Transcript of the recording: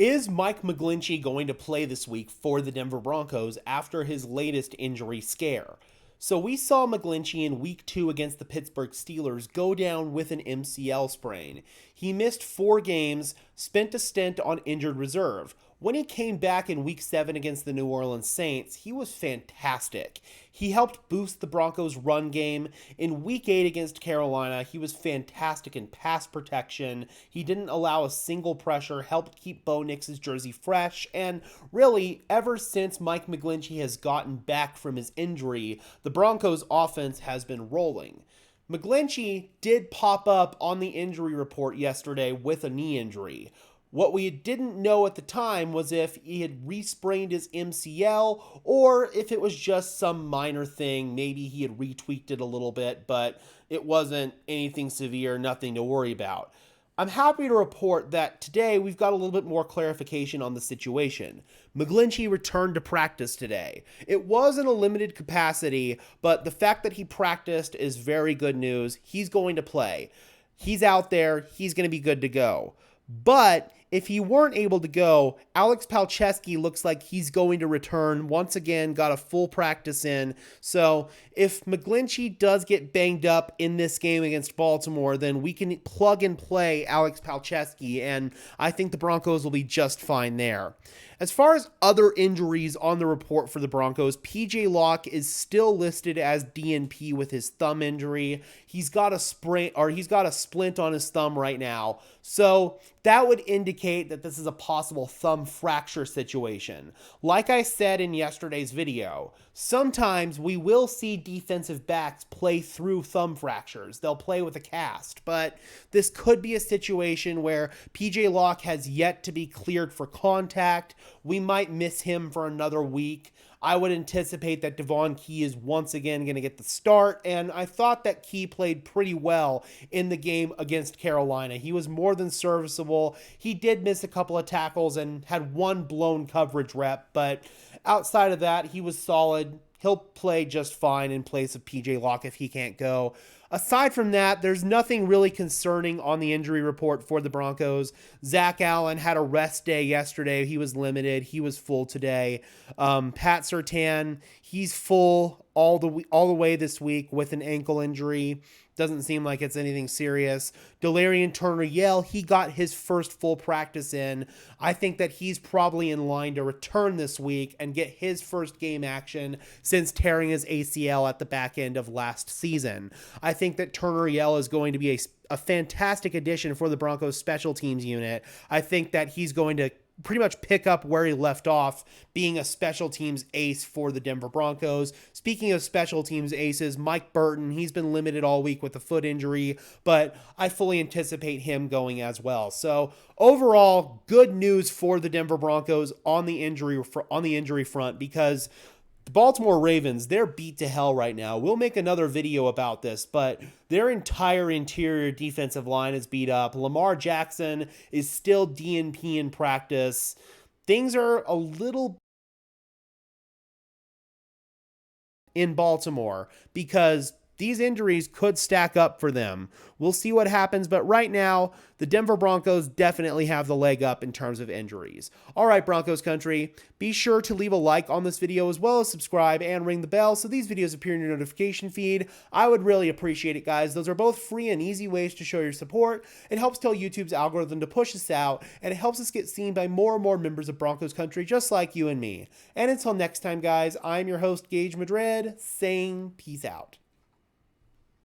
Is Mike McGlinchey going to play this week for the Denver Broncos after his latest injury scare? So we saw McGlinchey in week 2 against the Pittsburgh Steelers go down with an MCL sprain. He missed 4 games, spent a stint on injured reserve. When he came back in week 7 against the New Orleans Saints, he was fantastic. He helped boost the Broncos' run game. In week 8 against Carolina, he was fantastic in pass protection. He didn't allow a single pressure, helped keep Bo Nix's jersey fresh, and really, ever since Mike McGlinchey has gotten back from his injury, the Broncos' offense has been rolling. McGlinchey did pop up on the injury report yesterday with a knee injury. What we didn't know at the time was if he had re-sprained his MCL or if it was just some minor thing. Maybe he had retweaked it a little bit, but it wasn't anything severe, nothing to worry about. I'm happy to report that today we've got a little bit more clarification on the situation. McGlinchey returned to practice today. It was in a limited capacity, but the fact that he practiced is very good news. He's going to play. He's out there. He's going to be good to go. But if he weren't able to go, Alex Palczewski looks like he's going to return. Once again, got a full practice in. So if McGlinchey does get banged up in this game against Baltimore, then we can plug and play Alex Palczewski, and I think the Broncos will be just fine there. As far as other injuries on the report for the Broncos, PJ Locke is still listed as DNP with his thumb injury. He's got a splint on his thumb right now. So that would indicate that this is a possible thumb fracture situation. Like I said in yesterday's video, sometimes we will see defensive backs play through thumb fractures. They'll play with a cast, but this could be a situation where PJ Locke has yet to be cleared for contact. We might miss him for another week. I would anticipate that Devon Key is once again going to get the start, and I thought that Key played pretty well in the game against Carolina. He was more than serviceable. He did miss a couple of tackles and had one blown coverage rep, but outside of that, he was solid. He'll play just fine in place of PJ Locke if he can't go. Aside from that, there's nothing really concerning on the injury report for the Broncos. Zach Allen had a rest day yesterday. He was limited. He was full today. Pat Surtain, he's full all the way this week with an ankle injury. Doesn't seem like it's anything serious. Delarian Turner-Yell, he got his first full practice in. I think that he's probably in line to return this week and get his first game action since tearing his ACL at the back end of last season. I think that Turner-Yell is going to be a fantastic addition for the Broncos special teams unit. I think that he's going to pretty much pick up where he left off, being a special teams ace for the Denver Broncos. Speaking of special teams aces, Mike Burton, he's been limited all week with a foot injury, but I fully anticipate him going as well. So overall, good news for the Denver Broncos on the injury front, because the Baltimore Ravens, they're beat to hell right now. We'll make another video about this, but their entire interior defensive line is beat up. Lamar Jackson is still DNP in practice. Things are a little in Baltimore because these injuries could stack up for them. We'll see what happens, but right now, the Denver Broncos definitely have the leg up in terms of injuries. All right, Broncos country, be sure to leave a like on this video as well as subscribe and ring the bell so these videos appear in your notification feed. I would really appreciate it, guys. Those are both free and easy ways to show your support. It helps tell YouTube's algorithm to push us out, and it helps us get seen by more and more members of Broncos country just like you and me. And until next time, guys, I'm your host, Gage Madrid, saying peace out.